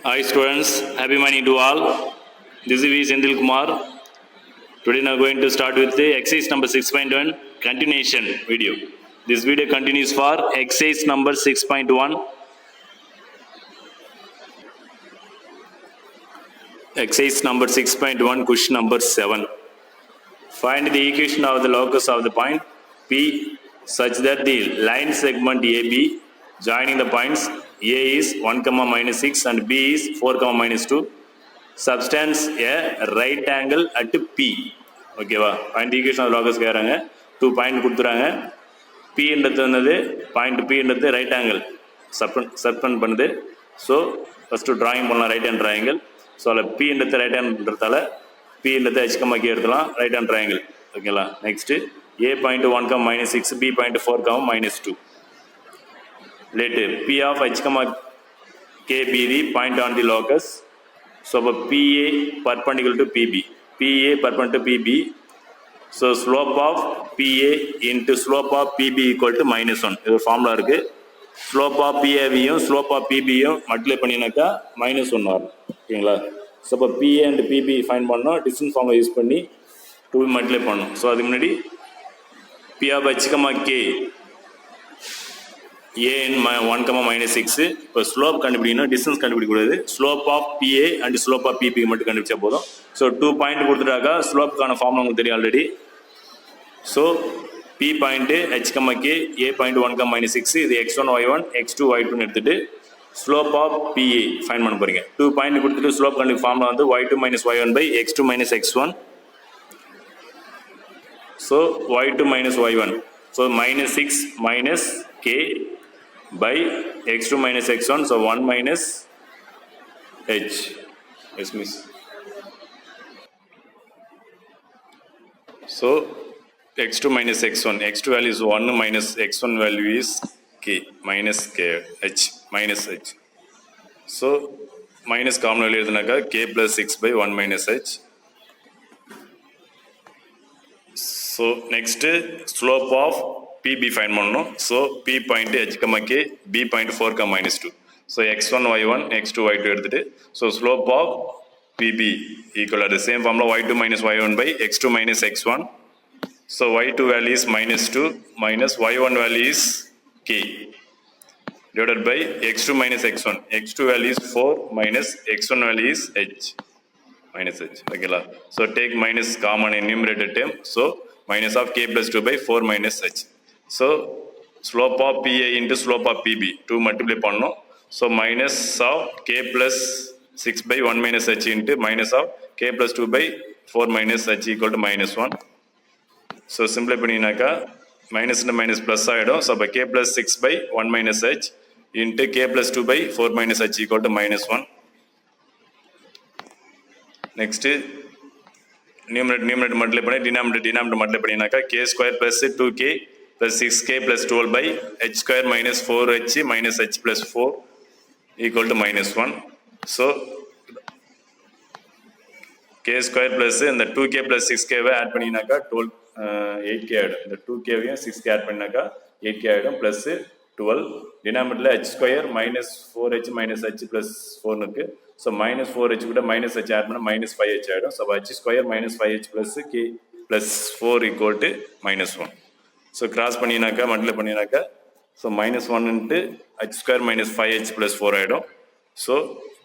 Hi students, happy morning to all. This is V. Senthil Kumar. Today we are going to start with the exercise number 6.1 continuation video. This video continues for exercise number 6.1. Exercise number 6.1, question number 7. Find the equation of the locus of the point P such that the line segment AB joining the points A is 1, minus 6 and B is 4, minus 2 subtends a right angle at P. ஓகேவா, point equation of locus கேட்குறாங்க. 2 point கொடுத்துறாங்க. Pன்றது வந்தது point Pன்றது right angle சப்டெண்ட் பண்ணுது. So first drawing பண்ணலாம் right hand ட்ராயிங்கிள். So அதில் Pன்றது right ஹேண்ட்ன்றதால Pன்றது ஹெச்கமாக்கி எடுத்துலாம் right hand ட்ராயிங்கிள். ஓகேங்களா. Next A point 1, minus 6, B point 4, minus 2. Let P of H, K be the point on the locus. So PA perpendicular to PB. PA perpendicular to PB. So slope of PA into slope of PB equal to minus 1. இது formula இருக்கு. Slope of PAவையும் slope of PBயும் multiply பண்ணினாக்கா minus 1 வரும். ஓகேங்களா. So இப்போ PA and PB find பண்ணோம். Distance formula use பண்ணி 2 மல்டிப்ளை பண்ணணும். ஸோ அதுக்கு முன்னாடி P of H, K A in 1, minus 6. இப்போ ஸ்லோப் கண்டுபிடிக்கணும், டிஸ்டன்ஸ் கண்டுபிடிக்கூடாது. Slope of PA and slope of PB மட்டும் கண்டுபிடிச்சா போதும். ஸோ 2 பாயிண்ட் கொடுத்துட்டாக்கா ஸ்லோப்புக்கான ஃபார்ம் உங்களுக்கு தெரியும் already. So P point H, K, A point 1, minus 6 இது x1 y1 x2 y2 எடுத்துட்டு ஸ்லோப் ஆஃப் PA ஃபைன் பண்ண போறீங்க. 2 பாயிண்ட் கொடுத்துட்டு ஸ்லோப் கண்டு ஃபார்ம்ல வந்து y2 minus y1 by x2 minus x1. So y2 minus y1. So minus 6 minus K by x2 minus x1, so 1 minus h. Yes, miss. So x2 minus x1, x2 value is 1 minus x1 value is k minus k h minus h. So minus common value edunaka k plus 6 by 1 minus h. So next slope of PB find பண்ணணும். So P point H, K, B point 4, minus 2. So x1 y1 x2 y2 எடுத்துட்டு so slope of PB equal அது same ஃபார்ம்ல y2 minus y1 by x2 minus x1. So y2 value is minus 2 minus y1 value is k divided by x2 minus x1. x2 value is 4 minus x1 value is h minus h. ஓகேங்களா. So take minus common in numerator term. So minus of k plus 2 by 4 minus h. So slope of PA into slope of PB 2 multiply பண்ணணும். So minus of k plus 6 by 1 minus h into minus of k plus 2 by 4 minus h equal to minus 1. So simplify பண்ணினாக்கா minus into minus plus ஆயிடும். So by k plus 6 by 1 minus h into k plus 2 by 4 minus h equal to minus 1. Next numerator multiply பண்ணி denominator multiply பண்ணினாக்கா k square plus 2k plus 6k plus 12 by h square minus 4h minus h plus 4 equal to minus 1. So k square plus இந்த 2k plus 6k add பண்ணினாக்கா 8k ஆயிடும். இந்த 2k வையும் 6k add பண்ணினாக்கா 8k ஆயிடும் plus 12 denominator h square minus 4h minus h plus 4 இருக்கு. So minus 4h கூட minus h add பண்ணால் minus 5h ஆகிடும். So h square minus 5h plus k plus 4 equal to minus 1. So cross பண்ணினாக்கா multiply பண்ணினாக்கா so minus 1 into h square minus 5h plus 4 ஆகிடும். So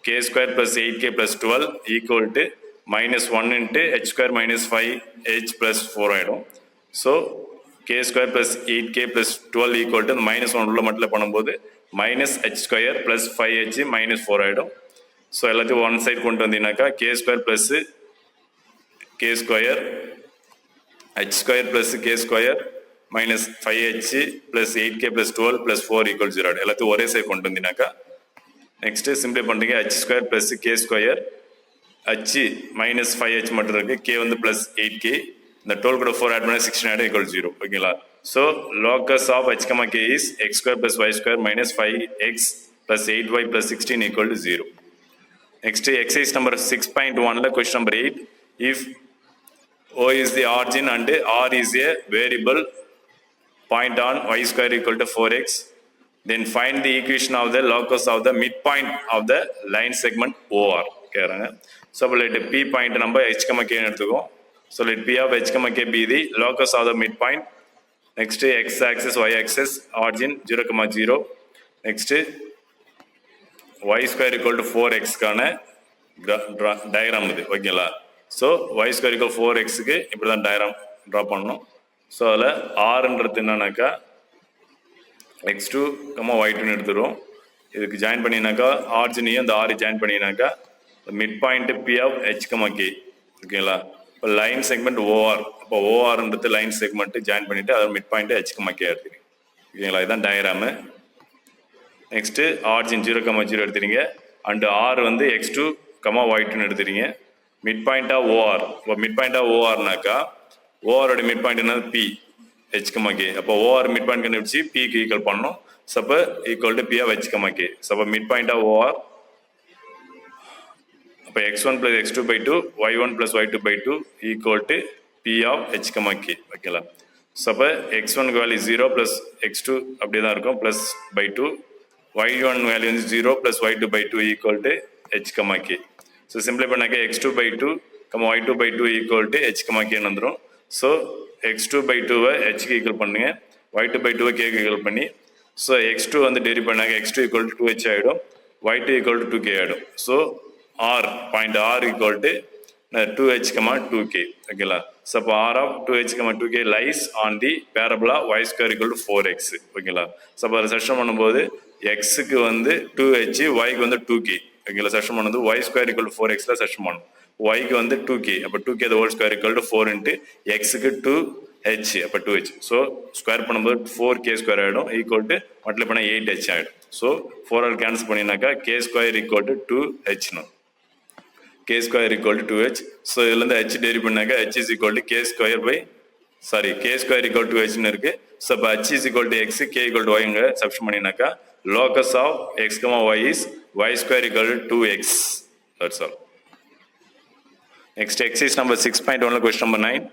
k square plus 8k plus 12 equal to minus 1 into h square minus 5h plus 4 ஆகிடும். So k square plus 8k plus 12 equal to minus 1 உள்ள multiply பண்ணும்போது minus h square plus 5h minus 4 ஆகிடும். So எல்லாத்தையும் one side கொண்டு வந்தீங்கன்னாக்கா K square plus K square H square plus K square minus 5h plus 8k plus 12 plus 4 equal 0 எல்லாத்தையும் ஒரே side கொண்டு வந்தீங்கன்னாக்கா நெக்ஸ்ட்டு சிம்பிளை பண்ணுறீங்க H square plus K square H minus 5h மட்டும் இருக்குது. கே வந்து ப்ளஸ் 8k இந்த 12 கூட 4 ஆட் பண்ணால் 16 ஆகிடும் ஈக்குவல் 0. ஓகேங்களா. So locus of h, k is x square plus y square minus 5x plus 8y plus 16 equal to 0. Next exercise number 6.1 question number 8. If O is the origin and R is a variable point on y square equal to 4x Then find the equation of the locus of the midpoint of the line segment OR. கேக்குறாங்க. So let P point நம்ம h, k எடுத்துக்கோம். So let P of h, k be the locus of the midpoint. Next x axis, y axis, origin 0, 0. Next y square equal to 4x கான diagram இது ஓகேங்களா. So y square equal to 4x க்கு இப்படி தான் diagram draw பண்ணணும். So அதில் rன்றது என்னன்னாக்கா x2, y2 எடுத்துரும். இதுக்கு ஜாயின் பண்ணினாக்கா ஆர்ஜினையும் இந்த ஆர் ஜாயின் பண்ணினாக்கா mid point P of h, k ஓகேங்களா. இப்போ லைன் செக்மெண்ட் ஓஆர், அப்போ ஓஆர்ன்றது லைன் செக்மெண்ட் ஜாயின் பண்ணிட்டு அது மிட் பாயிண்ட் h, k எடுத்துருங்க ஓகேங்களா. இதுதான் டயக்ராமு. நெக்ஸ்ட்டு ஆர்ஜின் 0, 0 எடுத்துறீங்க. அண்டு ஆர் வந்து x2, y2 எடுத்துறீங்க. மிட் பாயிண்ட் ஆஃப் ஓஆர், இப்போ மிட் பாயிண்ட் ஆஃப் ஓஆர்னாக்கா ஓஆரோட மிட் பாயிண்ட் என்னது P h, k. அப்போ ஓஆர் மிட் பாயிண்ட் கண்டுபிடிச்சி பிக்கு ஈக்குவல் பண்ணணும். Suppose equal to P of h, k. Suppose mid point of OR அப்போ x1 plus x2 by 2 y1 plus y2 by 2 equal to P of h, k ஓகேங்களா. சப்போ x1 value 0 plus x2 அப்படியே தான் இருக்கும் plus by 2 y1 value வந்து 0 plus y2 by 2 equal to h, k. So சிம்பிளை பண்ணாக்க x2 by 2 y2 by 2 equal to h, k வந்துடும். So x2 by 2வை ஹெச்க்கு equal பண்ணுங்க, y2 by 2வை cake equal பண்ணி so x2 வந்து டெரிவ் பண்ணாக்க x2 equal to 2h ஆகிடும், y2 equal to 2k ஆகிடும். So r point r equal to 2h, 2k ஓகேங்களா. So அப்போ r of 2h, 2k lies on the parabola y square equal to 4x ஓகேங்களா. So அப்போ அதை session பண்ணும்போது எக்ஸுக்கு வந்து 2h, yக்கு வந்து 2k ஓகேங்களா. செஷன் பண்ணும்போது y square equal to 4xல செஷன் பண்ணும். yக்கு வந்து 2k, அப்போ 2k the whole square equal to 4 into xக்கு 2h, அப்போ 2h. ஸோ ஸ்கொயர் பண்ணும்போது 4k ஸ்கொயர் ஆகிடும், ஈக்குவல் டு மல்டிப்ளை பண்ணால் 8h ஆகிடும். ஸோ 4 ஆல் கேன்சல் பண்ணினாக்கா k square equal to 2h, k square equal to 2h. So இதுலேருந்து h derive பண்ணாக்கா h is equal to k square by k square equal to hன்னு இருக்கு. So இப்போ h is equal to x, k equal to y ங்க substitute பண்ணினாக்கா locus of x, y is y square equal to 2x. That's all. Next exercise number 6.1 question number 9.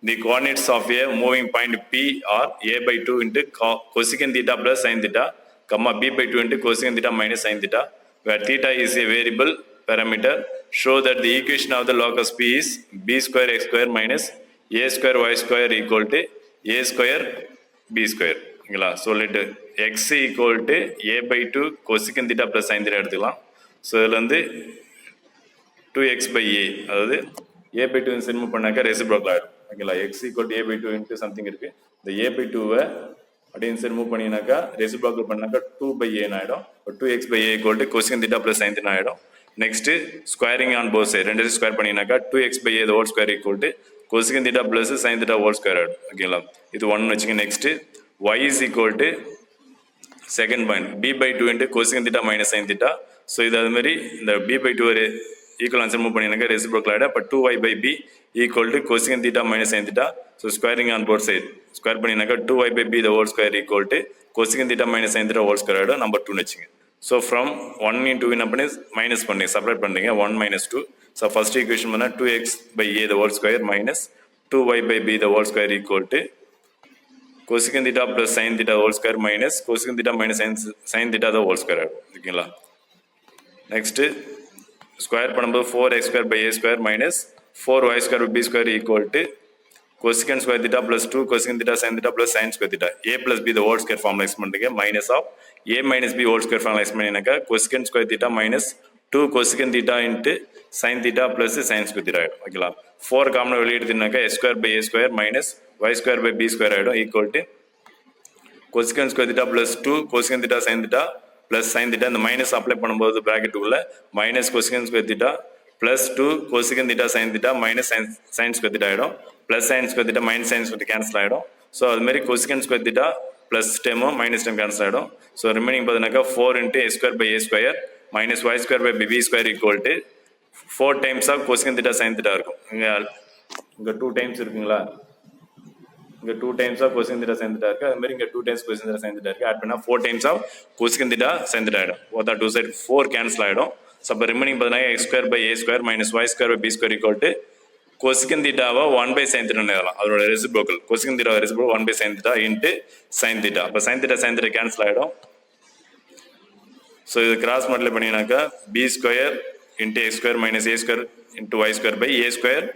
The coordinates of a moving point P are a by 2 into cosecant theta plus sin theta, b by 2 into cosecant theta minus sin theta, where theta is a variable parameter. Show that the equation of the locus P is b square x square minus a square y square equal to a square b square. So let x equal to a by 2 cosecant theta plus sin theta எடுத்துக்கலாம். So இதில் வந்து 2x by a, அதாவது a by 2 set பண்ணாக்கா reciprocal ஆகிடும் ஓகேங்களா. x equal to a by 2 into something இருக்குது. இந்த a by 2வை அப்படியே செட் பண்ணினாக்கா ரெசிப்ரோக்கல் பண்ணாக்கா 2 by a ஆகிடும். 2x by a equal to cosecant theta plus sin theta ஆகிடும். Next squaring on both side, ரெண்டு square பண்ணினாக்கா 2x by a the whole square equal to cosecant theta plus sin theta whole square ஆகிடும் ஓகேங்களா. இது 1 வச்சுங்க. Next y is equal to second point b by 2 into cosecant theta minus sin theta. So இது அது மாதிரி இந்த b by 2 ஒரு equal answer move பண்ணினாக்கா ரெசிப்ரோக்கல் ஆகிடும். அப்போ 2y by b equal to cosecant theta minus sin theta. So squaring on both side square பண்ணினாக்கா 2y by b the whole square equal to cosecant theta minus sin theta whole square ஆகிடும். Number 2 வச்சுங்க. So from 1 into என்ன பண்ணி minus பண்ணி separate பண்ணுறீங்க 1 minus 2. So first equation பண்ணால் 2x by a the whole square minus 2y by b the whole square equal to cosecant theta plus sin theta whole square minus cosecant theta minus sin theta the whole square ஓகேங்களா. Next square பண்ணும்போது 4x square by a square minus 4y square by b square equal to cosecant square theta plus 2 cosecant theta sin theta plus sin square theta. a plus b the whole square formula எக்ஸ் பண்ணுறீங்க minus of a minus b whole square formula எக்ஸ் பண்ணினாக்கா cosecant square theta minus 2 cosecant theta into sin theta plus sin square theta ஆகிடும் ஓகேங்களா. 4 காமனாக வெளியே எடுத்தீங்கன்னாக்கா s square by a square minus y square by b square ஆகிடும் equal to cosecant square theta plus 2 cosecant theta sin theta plus sin theta. இந்த minus apply பண்ணும்போது ப்ராக்கெட்டுக்குள்ள minus cosecant square theta plus 2 cosecant theta sin theta minus sin square theta ஆகிடும். Plus sin square theta minus sin square theta cancel ஆகிடும். So அதுமாரி cosecant square theta plus டேமும் minus term cancel ஆகிடும். So remaining பார்த்தீங்கன்னாக்கா 4 into a square by a square minus y square by b square equal to 4 times of cosecant theta sin theta இருக்கும். இங்கே 2 times இருக்குங்களா, இங்கே 2 times of cosecant theta sin theta இருக்குது. அது மாதிரி இங்கே 2 times cosecant theta sin theta இருக்குது. Add பண்ணால் 4 times of cosecant theta sin theta ஆகிடும். போதா 2 சைடு 4 கேன்சல் ஆகிடும். ஸோ அப்போ ரிமைனிங் பார்த்தீங்கன்னா x square by a square minus y square by b square equal to cosecant theta-வை 1 by sin theta எழுதலாம். அதோட reciprocal cosecant theta reciprocal 1 by sin theta into sin theta. அப்போ sin theta cancel ஆகிடும். So இது cross multiply பண்ணினாக்கா B square into X square minus A square into Y square by A square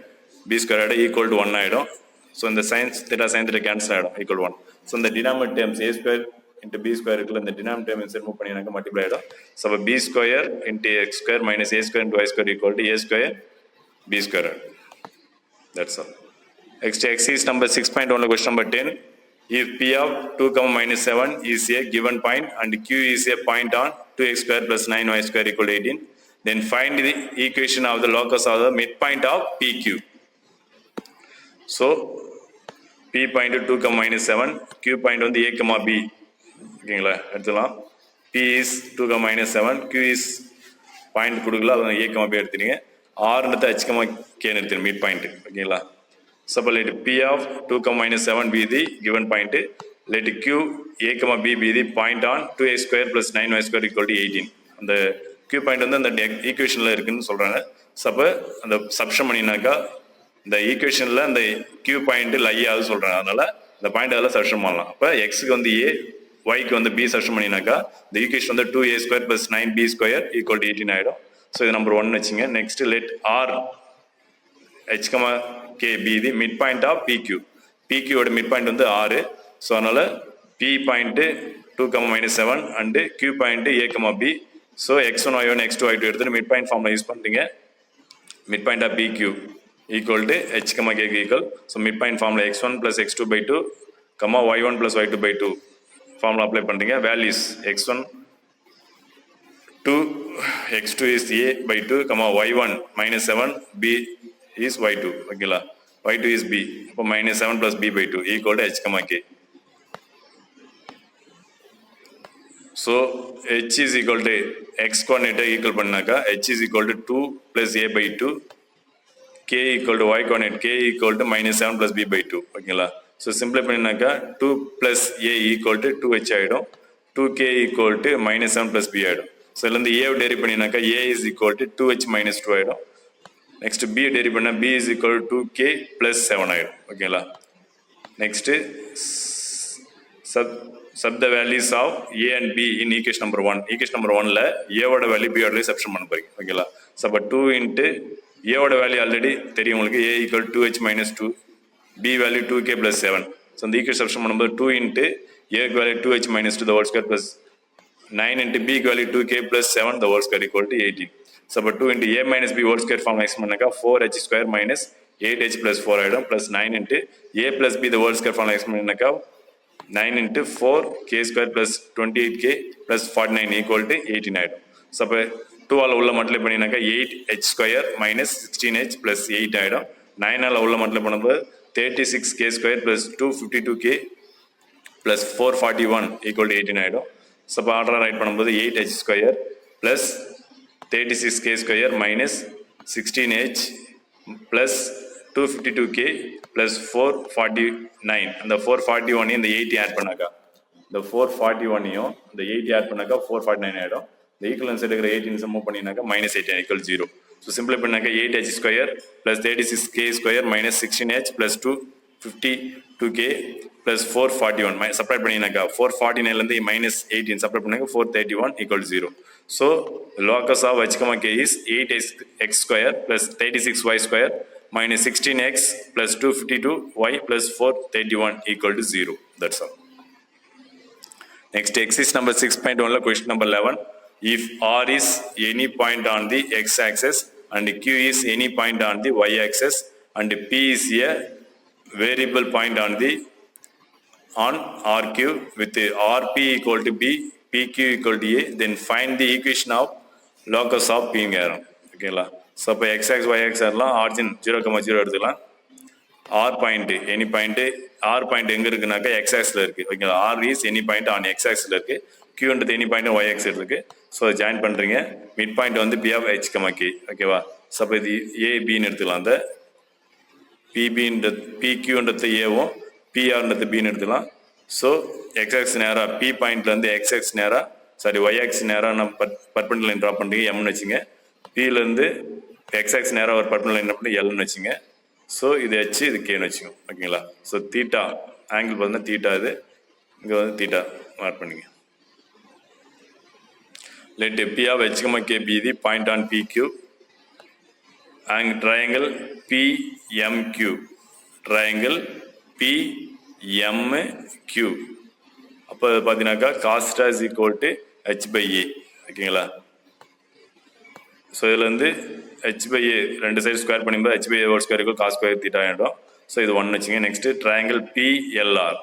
B square ஆகிடும் equal to 1 ஆகிடும். So இந்த sines theta sine theta cancel ஆகிடும் equal 1. So இந்த denominate terms A square into B square இருக்குல்ல இந்த denominate terms remove பண்ணினாக்கா multiply ஆகிடும். So அப்போ B square into X square minus A square into Y square equal to A square B square ஆகிடும். That's all. Next exercise number 6.1 question number 10. If P of 2, minus 7 is a given point and Q is a point on 2x square plus 9y square equal to 18, then find the equation of the locus of the midpoint of PQ. So P point 2, minus 7, Q point on the A, B. ஓகேங்களா எடுத்துக்கலாம். P is 2, minus 7, Q is point கொடுக்கல அது A, B எடுத்துட்டீங்க. R ன்றது H, K எடுத்துங்க mid point. ஓகேங்களா. So let P of 2, minus 7 be the given point. Let Q A, B be the point on 2x square plus 9y square equal to 18. அந்த Q point வந்து அந்த ஈக்குவேஷன்ல இருக்குன்னு சொல்றாங்க. அப்போ அந்த சப்ஷன் பண்ணினாக்கா இந்த ஈக்குவேஷன்ல அந்த Q பாயிண்ட் லை ஆகுது சொல்றாங்க. அதனால இந்த பாயிண்ட் அதில் சப்ஷன் பண்ணலாம். அப்போ எக்ஸுக்கு வந்து A, ஒய்க்கு வந்து B சப்ஷன் பண்ணினாக்கா இந்த ஈக்குவேஷன் வந்து 2a square plus 9b square equal to 18 ஆகிடும். ஸோ இது நம்பர் 1 வச்சுங்க. Next let R H, K be the midpoint of PQ. PQ ஓட midpoint வந்து 6. ஸோ அதனால P point 2, minus 7 and Q point A, B. So x1, y1, x2, y2 எடுத்துட்டு midpoint formula use பண்ணுறீங்க. midpoint of PQ equal to H, K equal. So midpoint formula x1 plus x2 by 2, y1 plus y2 by 2 formula apply பண்ணுறீங்க. Values x1 2, x2 is A by 2, y1 minus 7, B is y2. ஓகேங்களா. y2 is b. அப்போ minus 7 plus b by 2 equal to h, k. So h is equal to x coordinate equal பண்ணாக்கா h is equal to 2 plus a by 2, k equal to y coordinate k equal to minus 7 plus b by 2. ஓகேங்களா. So சிம்பிளை பண்ணினாக்கா 2 plus a equal to 2h ஆகிடும். 2k equal to minus 7 plus b ஆகிடும். So இதுலேருந்து a derive பண்ணினாக்கா a is equal to 2h minus 2 ஆகிடும். Next B derive பண்ணால் b is equal to 2k plus 7 ஆகிடும். ஓகேங்களா. Next sub the values of a and b in equation number 1. equation number 1ல ஏவோட value b ஓட substitute பண்ண போறீங்க. ஓகேங்களா. ஸோ அப்போ 2 இன்ட்டு ஏவோட வேல்யூ ஆல்ரெடி தெரியும் உங்களுக்கு a equal to 2h minus 2, b value 2k plus 7. So இந்த ஈக்குவேஷன் சப்ஸ்டிட்யூட் பண்ணும்போது 2 into a value 2h minus 2 the whole square plus 9 into b value 2k plus 7 the whole square equal to 18. So, 2 into a minus b whole square form x பண்ணாக்கா 4h square minus 8h plus 4 ஆகிடும். plus 9 into a plus b the whole square form x பண்ணாக்கா 9 into 4k square plus 28k plus 49 equal to 18 ஆகிடும். So அப்போ 2ஆல் உள்ள multiply பண்ணினாக்கா 8h square minus 16h plus 8 ஆகிடும். 9ஆல் உள்ள multiply பண்ணும்போது 36k square plus 252k plus 441 equal to 18 ஆகிடும். So அப்போ ஆர்டராக right பண்ணும்போது 8h square plus 36k square minus 16h plus 252k plus 449. அந்த 441 இந்த 80 ஆட் பண்ணாக்கா இந்த 441 இந்த 80 ஆட் பண்ணாக்கா 449 ஆகிடும். இந்த ஈக்குவலன்ஸ் எடுக்கிற 18 மூவ் பண்ணினாக்கா minus 18 equal 0. ஸோ சிம்பிளை பண்ணாக்கா 8h square plus 36k square minus 16h plus 252k plus 441 subtract பண்ணினாக்கா 449லேருந்து minus 18 சப்ராக்ட் பண்ணாக்கா 431 equal 0. So locus of h, k is 8x square plus 36y square minus 16x plus 252y plus 431 equal to 0. That's all. Next exercise number 6.1 question number 11. If R is any point on the x-axis and Q is any point on the y-axis and P is a variable point on RQ with RP equal to B, PQ equal to A, then find the equation of locus of P. ஓகேங்களா. So அப்போ x-axis y-axisலாம் origin 0,0 எடுத்துக்கலாம். R point any point R point எங்கே இருக்குனாக்கா x-axisல இருக்குது. ஓகேங்களா. R is any point on x-axisல இருக்குது. Qன்றது எனி பாயிண்ட் y-axis இருக்குது. ஸோ ஜாயின் பண்ணுறீங்க. மிட் பாயிண்ட் வந்து P of h, k. ஓகேவா. ஸோ அப்போ இது ஏபின்னு எடுத்துக்கலாம். அந்த பிபின்றது பிக்யூன்றது ஏவும் பிஆர்ன்றது பின்னு எடுத்துக்கலாம். ஸோ எக்ஸ்ஆக்ஸ் நேராக பி பாயிண்ட்லேருந்து எக்ஸ்ஆக்ஸ் நேராக ஒய்ஆக்ஸ் நேராக நம்ம பர்பெண்டிகுலர் லைன் ட்ரா பண்ணுறீங்க எம்னு வச்சுங்க. பியிலேருந்து எக்ஸ்ஆக்ஸ் நேராக ஒரு பர்பெண்டிகுலர் லைன் பண்ணி எல்னு வச்சுங்க. ஸோ இது ஹெச் இது கேன்னு வச்சுக்கோங்க. ஓகேங்களா. ஸோ தீட்டா ஆங்கிள் பார்த்தீங்கன்னா தீட்டா இது இங்கே வந்து தீட்டா மார்க் பண்ணிங்க. let P of H, K be the point on PQ and triangle PMQ. Triangle PMQ. அப்போ பார்த்தீங்கன்னாக்கா cos theta is equal to H by A. ஓகேங்களா? ஸோ இதில் வந்து H by A ரெண்டு சைடு ஸ்கொயர் பண்ணும்போது H by A whole square cos square theta ஆகிடும். So இது ஒன்று வச்சுங்க. Next triangle PLR.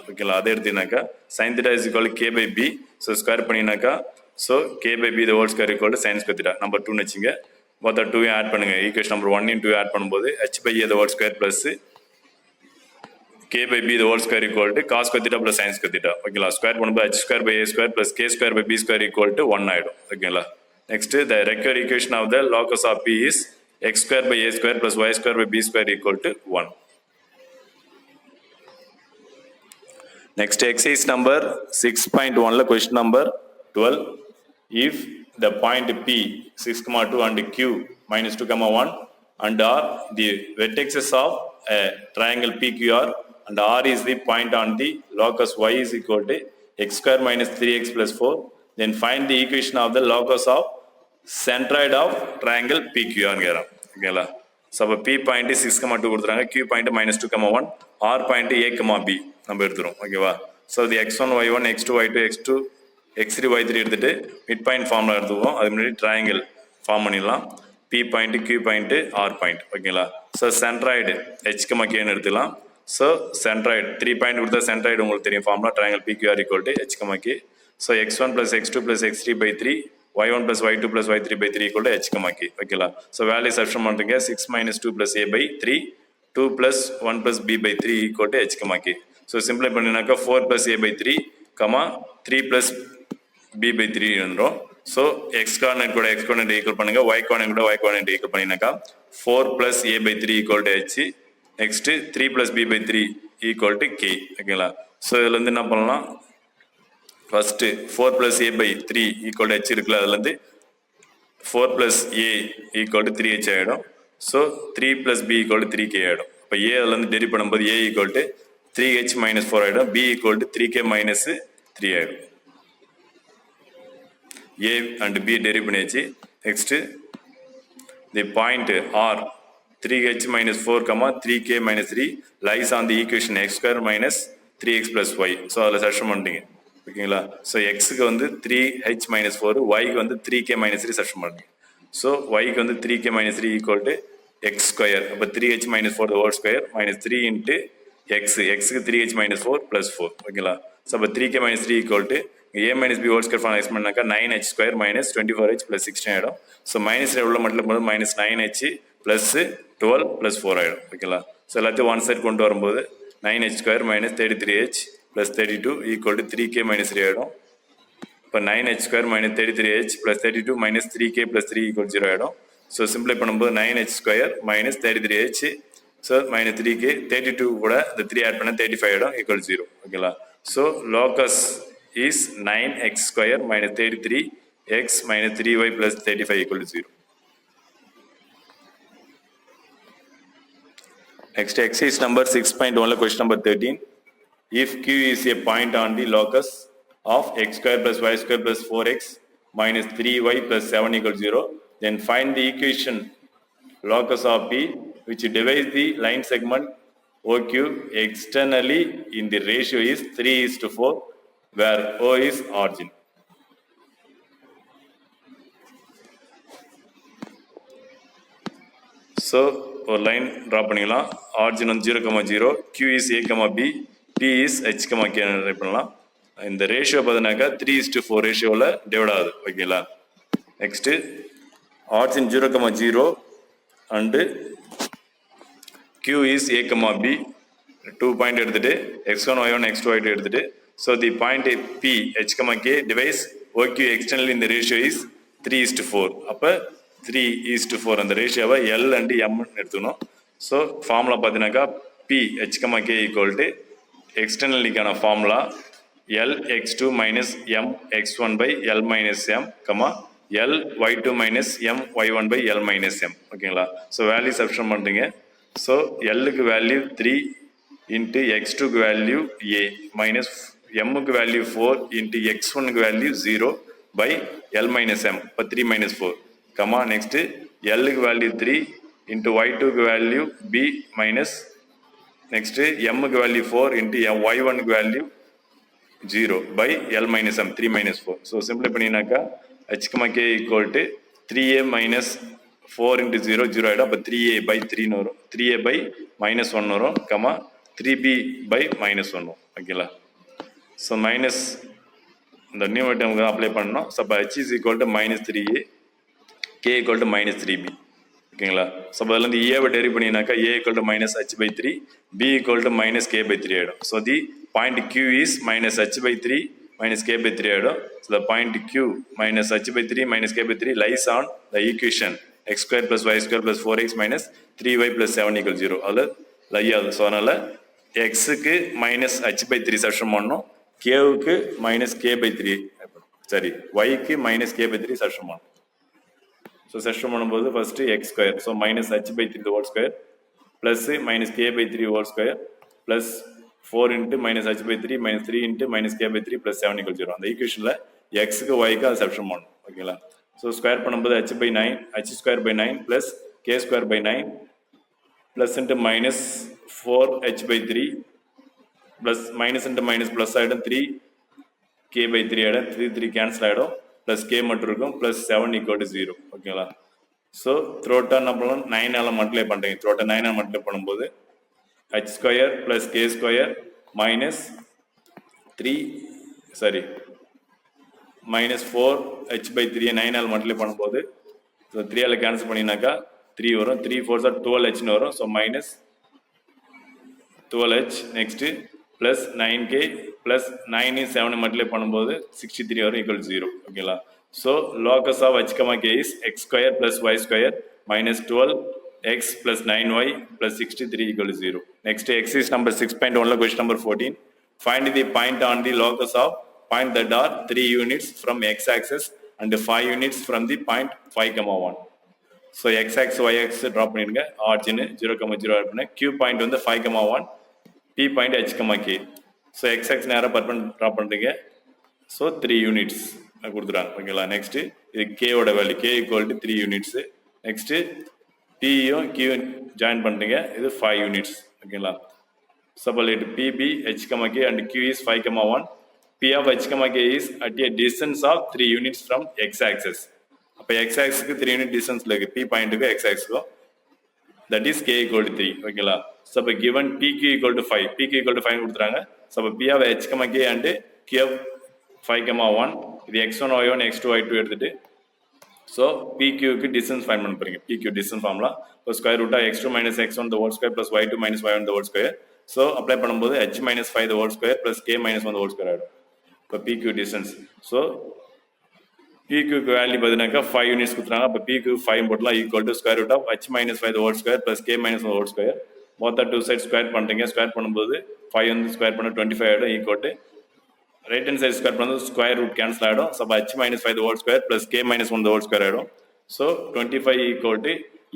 ஓகேங்களா? அதை எடுத்தீங்கன்னாக்கா sin theta is equal to K by B. So square பண்ணினாக்கா so K by B the whole square equal to sin square theta. Number 2 வச்சுங்க. மொத்த 2 ஆட் பண்ணுங்க. ஈக்குவேஷன் நம்பர் 1 2 ஆட் பண்ணும்போது H by A the whole square plus K by B the whole square equal to cos square theta plus sin square theta. ஓகேங்களா? Square பண்ணும்போது H square by A square plus K square by B square equal to 1 ஆகிடும். ஓகேங்களா? Next, the required equation of the locus of P is x square by A square plus y square by B square equal to 1. Next, exercise number 6.1 question number 12. If the point P 6,2 and Q minus 2,1 and R the vertices of a triangle PQR and R is the point on the locus y is equal to x square minus 3x plus 4, then find the equation of the locus of centroid of triangle PQR. ஓகேங்களா? So அப்போ P point 6,2 கொடுத்துறாங்க, Q point -2,1, R point A, B நம்ம எடுத்துரும். ஓகேவா? So இது x1 y1 x2 y2 x2 x3 y3 எடுத்துட்டு mid point ஃபார்ம்ல எடுத்துக்குவோம். அது முன்னாடி ட்ரையாங்கிள் ஃபார்ம் பண்ணிடலாம். P point Q point R point. ஓகேங்களா? ஸோ சென்ட்ராய்டு H, Kன்னு எடுத்துக்கலாம். ஸோ சென்ட்ராய்டு 3 பாயிண்ட் கொடுத்தா சென்ட்ராய்டு உங்களுக்கு தெரியும் ஃபார்ம்லாம் triangle PQR equal to H, K. So x1 plus x2 plus x3 by 3 y1 plus y2 plus y3 by 3 equal to H, K. ஓகேங்களா? So value substitute பண்ணுறீங்க. 6 minus 2 plus A by 3 2 plus 1 plus B by 3 equal to H, K. So சிம்பிளை பண்ணினாக்கா 4 plus A by 3 3 plus B by 3 வந்துடும். So x coordinate கூட x coordinate equal பண்ணுங்க, y coordinate கூட y coordinate equal பண்ணினாக்கா 4 plus A by 3 equal to H. Next 3 plus B by 3 equal to K. ஓகேங்களா? So இதில் வந்து என்ன பண்ணலாம், first 4 plus A by 3 equal to H இருக்குல்ல, அதுல இருந்து 4 plus A equal to 3H ஆகிடும். So 3 plus B equal to 3K ஆகிடும். இப்போ A அதுல இருந்து டெரிவ் பண்ணும்போது A equal to 3H minus 4 ஆகிடும், B equal to 3K minus 3 ஆகிடும். A and B டெரிவ் பண்ணியாச்சு. Next the point R 3H minus 4, 3K minus 3 lies on the equation x square minus 3x plus y. So அதில் substitute பண்ணிட்டீங்க. ஓகேங்களா? So எக்ஸுக்கு வந்து 3H minus 4, ஒய்க்கு வந்து 3K minus 3 substitute பண்ணிட்டீங்க. ஸோ ஒய்க்கு வந்து 3K minus 3 equal to x square. அப்போ 3H minus 4 the whole square minus 3 into x. எக்ஸுக்கு 3H minus 4 plus 4. ஓகேங்களா? ஸோ அப்போ 3K minus 3 equal to A minus B whole square form x பண்ணாக்கா 9H square minus 24H plus 16 ஆகிடும். So minus உள்ள மட்டும் போது minus 9H plus 12 plus 4 ஆகிடும். ஓகேங்களா? ஸோ எல்லாத்தையும் ஒன் சைட் கொண்டு வரும்போது 9H square minus 33H plus 32 equal to 3K minus 3 ஆகிடும். இப்போ 9H square minus 33H plus 32 minus 3K plus 3 equal to 0 ஆகிடும். ஸோ சிம்பிளை பண்ணும்போது 9H square minus 33H, so minus 3K, 32 கூட இந்த 3 ஆட் பண்ண 35 ஆகிடும், equal to 0. ஓகேங்களா? So locus is 9x square minus 33x minus 3y plus 35 equal to 0. Next exercise number 6.1 question number 13. If Q is a point on the locus of x square plus y square plus 4x minus 3y plus 7 equal to 0, then find the equation locus of P which divides the line segment OQ externally in the ratio is 3:4 where O is origin. So ஒரு line draw பண்ணிக்கலாம். Origin வந்து 0,0, Q is A, B, P is H, K பண்ணலாம். இந்த ratio பார்த்தீங்கன்னாக்கா 3:4 ரேஷியோவில் divide ஆகுது. ஓகேங்களா? Next origin 0,0 and Q is A, B 2 point எடுத்துட்டு x1 y1 x2 y2 எடுத்துட்டு so the point P H, K divides OQ externally in the ratio is 3:4. அப்போ 3:4 அந்த ரேஷியோவை L and M எடுத்துக்கணும். ஸோ ஃபார்முலா பார்த்தீங்கன்னாக்கா P H, K equal to எக்ஸ்டர்னலிக்கான formula L x2 minus M x1 by L minus M, L y2 minus M y1 by L minus M. ஓகேங்களா? So value substitute பண்ணுறீங்க. So Lக்கு value 3 into x2க்கு value A minus M க்கு value 4 into x1க்கு value 0 by L minus M, இப்போ 3 minus 4, comma, next L க்கு value 3 into Y2 க்கு value B minus, next M க்கு value 4 into Y1 க்கு value 0 by L minus M, 3 minus 4. So, simplify பண்ணினாக்கா H, K equal to 3A minus 4 into 0, 0 ஆயிடும். அப்போ 3A by 3 வரும், 3A by minus 1 வரும், comma, 3B by minus 1 வரும். ஓகேங்களா? So minus இந்த நியூமரேட்டருக்கு apply பண்ணணும். ஸோ அப்போ H is equal to minus 3A, K equal to minus 3B. ஓகேங்களா? ஸோ அப்போ அதுலேருந்து ஏவை டெரிவ் பண்ணினாக்கா A equal to minus H by 3, B equal to minus K by 3 ஆகிடும். So the point Q is minus H by 3 minus K by 3 ஆகிடும். So the point Q minus H by 3 minus K by 3 lies on the equation x square plus y square plus 4x minus 3y plus 7 equal 0. அதில் லை ஆகுது. So அதனால் எக்ஸுக்கு minus H by 3 substitute பண்ணணும், கேவுக்கு minus K by 3, சரி ஒய்க்கு minus K by 3 substitute பண்ணணும். So substitute பண்ணும்போது first X square, so minus H by 3 whole square plus minus K by 3 whole square plus 4 into minus H by 3 minus 3 into minus K by 3 plus 7 equal 0. அந்த ஈக்குவேஷனில் எக்ஸுக்கு ஒய்க்கு அதை substitute பண்ணணும். ஓகேங்களா? So square பண்ணும்போது H by 9, H square by 9 plus K square by 9 plus into minus 4H by 3 plus minus into minus plus ஆகிடும், 3K by 3 ஆகிடும், 3 கேன்சல் ஆகிடும், ப்ளஸ் K மட்டும் இருக்கும், ப்ளஸ் 7 equal to 0. ஓகேங்களா? ஸோ த்ரோட்டாக என்ன பண்ணலாம், 9ஆல் மல்டிப்ளை பண்ணுறீங்க. த்ரோட்டா 9ஆல் மல்டிப்ளை பண்ணும்போது H square plus K square minus 3, sorry minus 4H by 3 9ஆல் மல்டிப்ளை பண்ணும்போது ஸோ 3ஆல் கேன்சல் பண்ணினாக்கா 3 வரும், 3 4 12Hன்னு வரும். So minus 12H, next plus 9K plus 9 7 multiply பண்ணும்போது 63 வரும், ஈக்குவல் 0. ஓகேங்களா? So locus of H, K is x square plus y square minus 12x plus 9y plus 63 equal 0. Next exercise number 6.1ல question number 14, find the point on the locus of point that are 3 units from x axis and 5 units from the point 5,1. So x axis y axis drop பண்ணிடுங்க, origin 0,0 add பண்ண, Q point வந்து 5,1, P point H, K. So x axis நேராக drop பண்ணுறீங்க. So 3 units கொடுத்துறாங்க. ஓகேங்களா? Next இது கேவோட value, K equal to 3 units. Next பியும் Q ஜாயின் பண்ணுறீங்க, இது 5 units. ஓகேங்களா? Suppose PB H, K and Q is 5,1. P of H, K is at a distance of 3 units from x axis. அப்போ x axisக்கு 3 unit டிஸ்டன்ஸில் இருக்குது, P பாயிண்ட்டுக்கு x axisக்கும், that is K equal to 3. ஓகேங்களா? So அப்போ given PQ equal to 5, PQ equal to 5 கொடுத்துறாங்க. So அப்போ P of H, K and Q of 5,1, இது x1 y1 x2 y2 எடுத்துட்டு ஸோ PQக்கு டிஸ்டன்ஸ் ஃபைண்ட் பண்ண போறீங்க. PQ டிஸ்டன்ஸ் ஃபார்முலா இப்போ square root of x2 minus x1 the whole square plus y2 minus y1 the whole square. So apply பண்ணும்போது H minus 5 the whole square plus K minus 1 the whole square ஆகிடும். இப்போ PQ distance, so PQக்கு value பார்த்தீங்கன்னாக்கா 5 units கொடுத்துறாங்க. அப்போ PQ 5 போட்டலாம், equal to square root of H minus 5 the whole square plus K minus 1 the whole square. மொத்தம் 2 side square பண்ணுறீங்க. Square பண்ணும்போது 5 வந்து ஸ்கொயர் பண்ண 25 ஆகிடும், equal to right hand side square பண்ணும்போது ஸ்கொயர் ரூட் கேன்சல் ஆகிடும். So H minus 5 the whole square plus K minus 1 the whole square ஆகிடும். So 25 equal to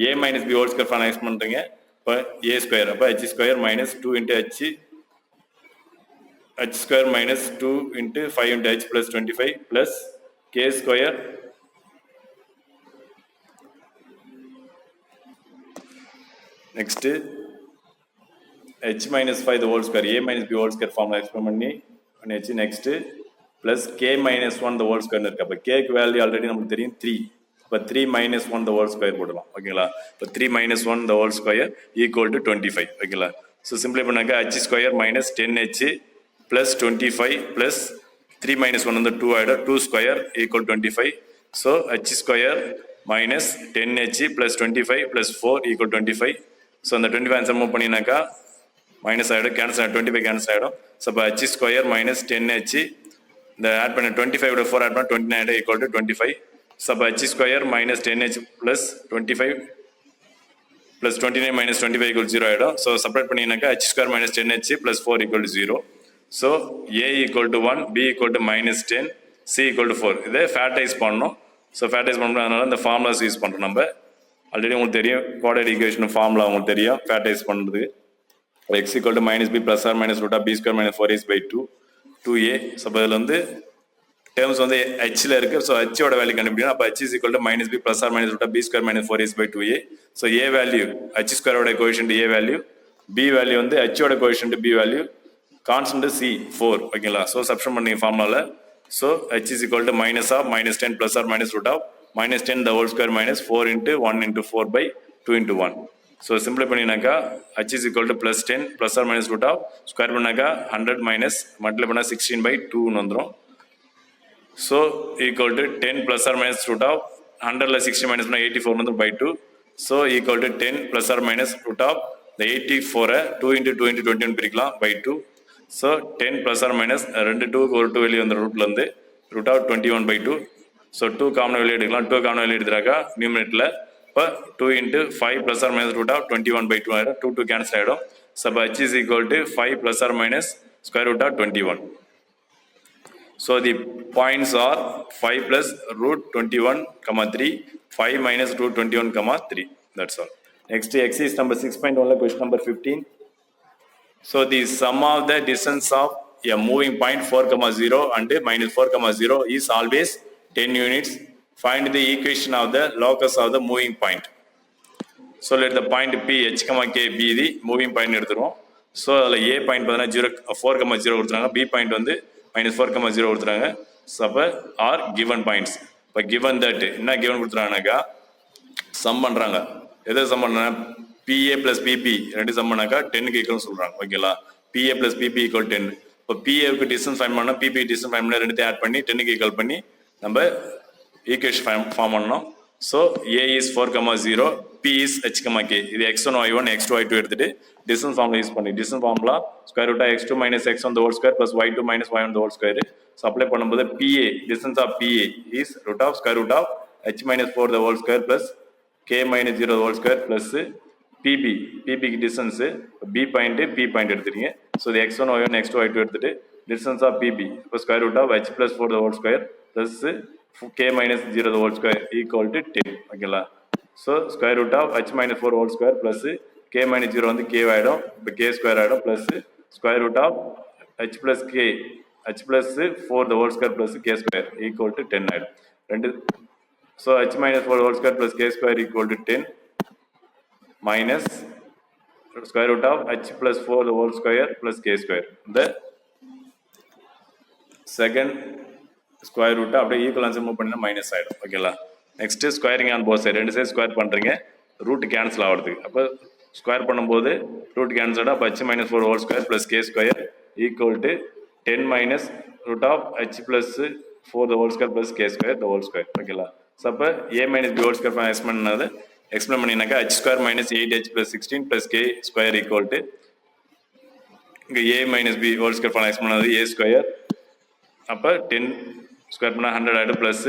A minus B whole square finalise பண்ணுறீங்க. இப்போ A square, அப்போ H square minus 2 into H square minus 2 into 5 into H plus 25 plus K square next H minus 5 the whole square, A minus B whole square formula explain பண்ணியாச்சு. Next plus K minus 1 the whole square இருக்குது. அப்போ Kக்கு value already நமக்கு தெரியும் 3, இப்போ 3 minus 1 the whole square போடலாம். ஓகேங்களா? இப்போ 3 minus 1 the whole square equal to 25. ஓகேங்களா? ஸோ சிம்பிளை பண்ணாக்கா H square minus 10H plus 25 plus 3 minus 1 வந்து 2 ஆகிடும், 2 square equal 25. So H square minus 10H plus 25 plus 4 equal 25. So அந்த 25 ஆன்சர் மூவ் பண்ணினாக்கா மைனஸ் ஆகிடும், கேன்சல் ஆகிடும், 25 கேன்சல் ஆகிடும். ஸோ இப்போ H ஸ்கொயர் மைனஸ் 10H இந்த ஆட் பண்ண 25 4 ஆட் பண்ண 29 ஆகிடும், ஈக்குவல் டு 25. ஸோ அப்போ H square minus 10H plus 25 plus 29 minus 25 equal 0 ஆகிடும். ஸோ செப்பரேட் பண்ணினாக்கா H square minus 10H plus 4 equal 0. So A equal to 1, B equal to minus 10, C equal to 4. இதை factorise பண்ணணும். So factorise பண்ணணும், அதனால இந்த formulas use பண்ணுறோம். நம்ம already உங்களுக்கு தெரியும், குவாட்ரேட்டிக் ஈக்குவேஷன் ஃபார்முலா உங்களுக்கு தெரியும் ஃபேக்டரைஸ் பண்ணுறது. x equal to minus b plus or minus root of b square minus 4ac by 2, 2a. So இதில் வந்து டேர்ம்ஸ் வந்து ஹெச்சில் இருக்குது. ஸோ ஹெச்சோட வேல்யூ கண்டுபிடிக்கணும். அப்போ H is equal to minus B plus or minus root of B square minus 4ac by 2a. So A value H ஸ்கொயரோட coefficient A value, B value வந்து ஹெச்சோட coefficient B value, constant C 4. ஓகேங்களா? So substitute பண்ணி ஃபார்முலாவில் so H is equal to minus of minus 10 ப்ளஸ் or minus root of minus 10 the whole square minus 4 into 1 into 4 by 2 into 1. So சிம்பிளை பண்ணினாக்கா h is equal to plus 10 plus or minus root of square பண்ணாக்கா 100 minus multiply பண்ணால் 16 by 2ன்னு வந்துடும். So equal to 10 plus or minus root of 100ல 60 minus பண்ணால் 84 வந்து by 2. So equal to 10 plus or minus root of the 84 2 into 2 into 21 பிரிக்கலாம் by 2. So 10 plus or minus 2 2க்கு ஒரு 2 வெளியே வந்த ரூட்லேருந்து root of 21 by 2. So 2 common வெளியே எடுக்கலாம். 2 common வெளியே எடுத்துறாக்கா நியூமரேட்டரில் இப்போ 2 into 5 plus or minus root of 21 by 2 ஆகிடும். 2 2 கேன்சல் ஆகிடும். ஸோ அப்போ h is equal to 5 plus or minus square root of 21. So the points are 5 plus root 21 comma 3, 5 minus root 21 comma 3. That's all. Next exercise number 6.1 question number 15. So the sum of the distance of a moving point 4 comma 0 and minus 4 comma 0 is always 10 units. Find the equation of the locus of the moving point. So let the point P h comma k be the moving point எடுத்துருவோம். So அதில் A point பார்த்தீங்கன்னா 4 comma 0 கொடுத்துறாங்க, B point வந்து minus 4 comma 0 கொடுத்துறாங்க. So அப்போ R given points. இப்போ given that என்ன given கொடுத்துறாங்கனாக்கா some பண்ணுறாங்க. எதை சம் பண்ணுறாங்க? PA plus PP ரெண்டு சம் பண்ணாக்கா 10க்கு ஈக்குவல்னு சொல்கிறாங்க. ஓகேங்களா? PA plus PP equal 10. இப்போ PAவுக்கு டிஸ்டன்ஸ் ஃபைண்ட் பண்ணால் PP டிஸ்டன்ஸ் ஃபைண்ட் பண்ணால் ரெண்டுத்தையும் ஆட் பண்ணி 10க்கு ஈக்குவல் பண்ணி நம்ம ஈக்குவேஷன் ஃபார்ம் பண்ணோம். So A is 4 comma 0, P is h comma k. இது x1 y1 x2 y2 எடுத்துட்டு டிஸ்டன்ஸ் ஃபார்முலா யூஸ் பண்ணி distance formula square root x2 minus x1 the whole square plus y2 minus y1 the whole square. So apply பண்ணும்போது PA distance of PA is root of square root of h minus 4 the whole square plus k minus 0 the whole square plus PB PBக்கு distance B point P point எடுத்துட்டீங்க. So இது x1 y1 x2 y2 எடுத்துட்டு distance of PB இப்போ square root of h plus 4 the whole square plus k minus 0 the whole square equal to 10. ஓகேங்களா? So square root of h minus 4 whole square plus k minus 0 வந்து k ஆகிடும். இப்போ k square ஆகிடும் plus square root of h plus k h plus 4 the whole square plus k square equal to 10 ஆகிடும். ரெண்டு so h minus 4 whole square plus k square equal to 10 minus square root of h plus 4 the whole square plus k square. The second square root அப்படியே equal answer move பண்ணினா minus ஆகிடும். ஓகேங்களா? Next squaring on both side ரெண்டு side square பண்ணுறீங்க root cancel ஆகிறதுக்கு. அப்போ square பண்ணும்போது root cancel ஆகிடும். அப்போ h minus 4 whole square plus k square equal to 10 minus root of h plus 4 the whole square plus k square the whole square. ஓகேங்களா? So அப்போ a minus b whole square explain பண்ணினாக்கா h square minus 8h plus 16 plus k square equal to இங்கே a minus b whole square பண்ண explain பண்ணது a square. அப்போ 10 square பண்ணால் 100 ஆகிடும் plus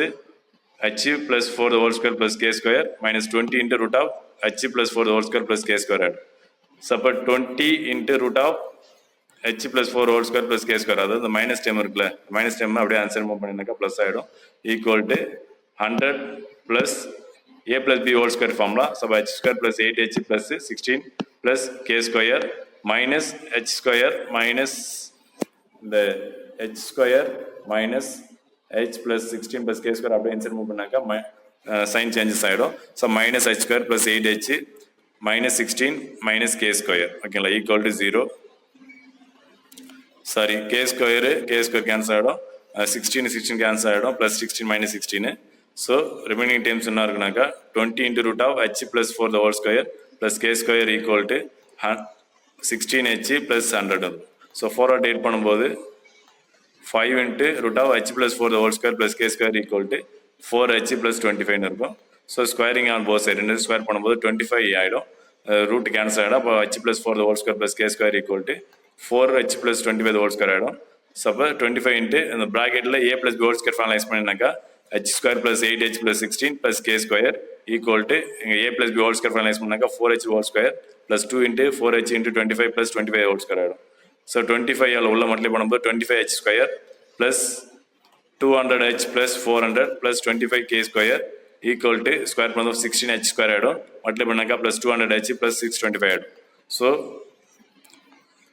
h plus 4 the whole square plus k square minus 20 into root of h plus 4 the whole square plus k square ஆகிடும். So அப்போ 20 into root of h plus 4 whole square plus k square அதாவது இந்த minus time இருக்குல்ல minus time அப்படியே answer move பண்ணினாக்கா plus ஆகிடும் equal to 100 plus a plus b whole square formula. So h square plus 8h plus 16 plus k square minus h square minus the h square minus h plus 16 plus k square அப்படியே answer move பண்ணாக்கா sign changes ஆகிடும். So minus h square plus 8h minus 16 minus k square. ஓகேங்களா? Equal to 0. Sorry k square cancel ஆகிடும். 16 cancel ஆகிடும் plus 16 minus 16. So remaining times என்ன இருக்குனாக்கா 20 into root of h plus 4 the whole square plus k square equal to 16h plus 100. So forward eight பண்ணும்போது 5 into root of h plus 4 the whole square plus k square equal to 4h plus 25 இருக்கும். So squaring on both side ரெண்டு square பண்ணும்போது 25 ஆகிடும். Root cancel ஆகிடும். அப்போ h plus 4 the whole square plus k square equal to 4h plus 25 the whole square ஆகிடும். So அப்போ 25 into இந்த ப்ராக்கெட்டில் a plus b whole square finalise பண்ணினாக்கா h square plus 8h plus 16 plus k square equal to a plus b whole square finalise பண்ணாக்கா 4h whole square plus 2 into 4h into 25 plus 25 whole square ஆகிடும். So 25 உள்ள multiply பண்ணும்போது 25h square plus 200h plus 400 plus 25k square equal to square பண்ணும்போது 16h square ஆகிடும். Multiply பண்ணாக்கா plus 200h plus 625 ஆகிடும். So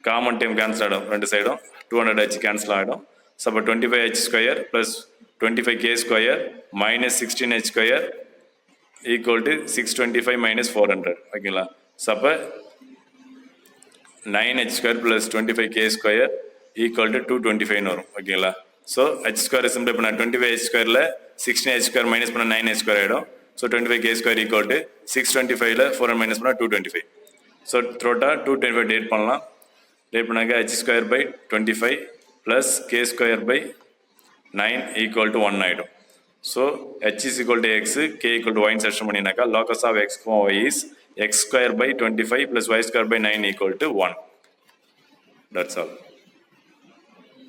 common time cancel ஆகிடும் ரெண்டு சைடும் 200h கேன்சல் ஆகிடும். ஸோ அப்போ 25h square plus 25k square minus 16h square equal to 625 minus 400. ஓகேங்களா? ஸோ அப்போ 9h square plus 25k square equal to 225 வரும். ஓகேங்களா? ஸோ h square சிம்பிள் பண்ண 25h squareல 16h square மைனஸ் பண்ண 9h square ஆகிடும். ஸோ 25k square equal to 625ல 400 minus பண்ணால் 225. ஸோ த்ரோட்டாக 225 டேட் பண்ணலாம். டேட் பண்ணாக்க h square by 25 plus k square by 9 equal to 1 ஆகிடும். So h is equal to x, k equal to y section பண்ணினாக்கா locus of x, y is x square by 25 plus y square by 9 equal to 1. That's all.